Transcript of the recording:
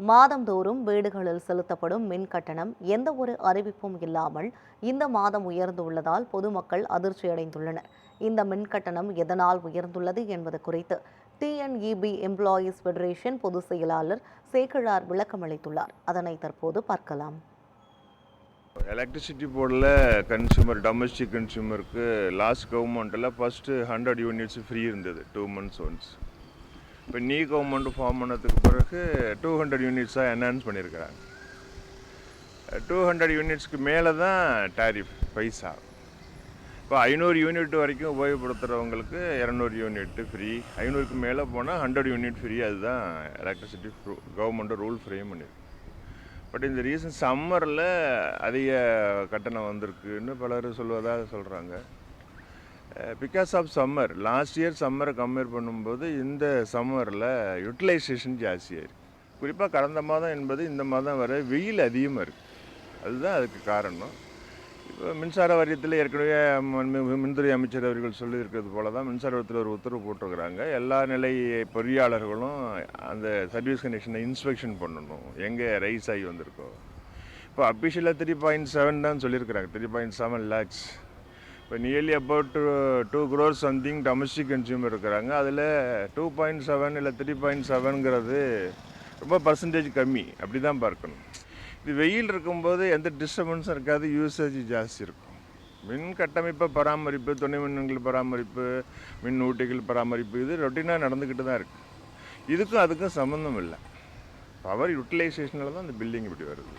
மாதந்தோறும் வீடுகளில் செலுத்தப்படும் மின் கட்டணம் எந்த ஒரு அறிவிப்பும் இல்லாமல் இந்த மாதம் உயர்ந்துள்ளதால் பொதுமக்கள் அதிர்ச்சியடைந்துள்ளனர். இந்த மின் கட்டணம் எதனால் உயர்ந்துள்ளது என்பது குறித்து டிஎன்இபி எம்ப்ளாயீஸ் ஃபெடரேஷன் பொதுச் செயலாளர் சேக்கிழார் விளக்கமளித்துள்ளார். அதனை தற்போது பார்க்கலாம். எலக்ட்ரிசிட்டி போர்டில் கன்சூமர் டொமஸ்டிக் கன்சூமருக்கு லாஸ்ட் கவர்மெண்ட்டில் ஃபஸ்ட்டு 100 யூனிட்ஸ் ஃப்ரீ இருந்தது 2 months ஒன்ஸ். இப்போ நீ கவர்மெண்ட் ஃபார்ம் பண்ணதுக்கு பிறகு 200 யூனிட்ஸாக என்ஹான்ஸ் பண்ணியிருக்கிறாங்க. 200 யூனிட்ஸ்க்கு மேலே தான் டேரிஃப் பைசா. இப்போ 500 யூனிட் வரைக்கும் உபயோகப்படுத்துகிறவங்களுக்கு 200 யூனிட் ஃப்ரீ, 500க்கு மேலே போனால் 100 யூனிட் ஃப்ரீ. அதுதான் எலக்ட்ரிசிட்டி கவர்மெண்ட்டு ரூல் ஃப்ரேம் பண்ணியிருக்கு. பட் இந்த ரீசன் சம்மரில் அதிக கட்டணம் வந்திருக்குன்னு பலர் சொல்கிறாங்க. Because of summer, last year சம்மரை கம்பேர் பண்ணும்போது இந்த சம்மரில் யூட்டிலைசேஷன் ஜாஸ்தியாக இருக்குது. குறிப்பாக கடந்த மாதம் என்பது இந்த மாதம் வர வெயில் அதிகமாக இருக்குது. அதுதான் அதுக்கு காரணம். இப்போ மின்சார வாரியத்தில் ஏற்கனவே மின்துறை அமைச்சர் அவர்கள் சொல்லியிருக்கிறது போல தான் மின்சார வாரியத்தில் ஒரு உத்தரவு போட்டிருக்கிறாங்க. எல்லா நிலை பொறியாளர்களும் அந்த சர்வீஸ் கனெக்ஷனை இன்ஸ்பெக்ஷன் பண்ணணும், எங்கே ரைஸ் ஆகி வந்திருக்கோ. இப்போ அஃபிஷியலாக 3.7 தான் சொல்லியிருக்கிறாங்க, 3.7 lakhs. இப்போ nearly about 2 crores something domestic consumer இருக்கிறாங்க. அதில் 2.7 இல்லை 3.7ங்கிறது ரொம்ப பர்சன்டேஜ் கம்மி. அப்படி தான் பார்க்கணும். இது வெயில் இருக்கும்போது எந்த டிஸ்டர்பன்ஸும் இருக்காது, யூசேஜ் ஜாஸ்தி இருக்கும். மின் கட்டமைப்பை பராமரிப்பு, துணை மின்கள் பராமரிப்பு, மின் ஊட்டிகள் பராமரிப்பு, இது ரொட்டீனாக நடந்துக்கிட்டு தான் இருக்குது. இதுக்கும் அதுக்கும் சம்மந்தம் இல்லை. பவர் யூட்டிலைசேஷனில் தான் இந்த பில்டிங் இப்படி வருது.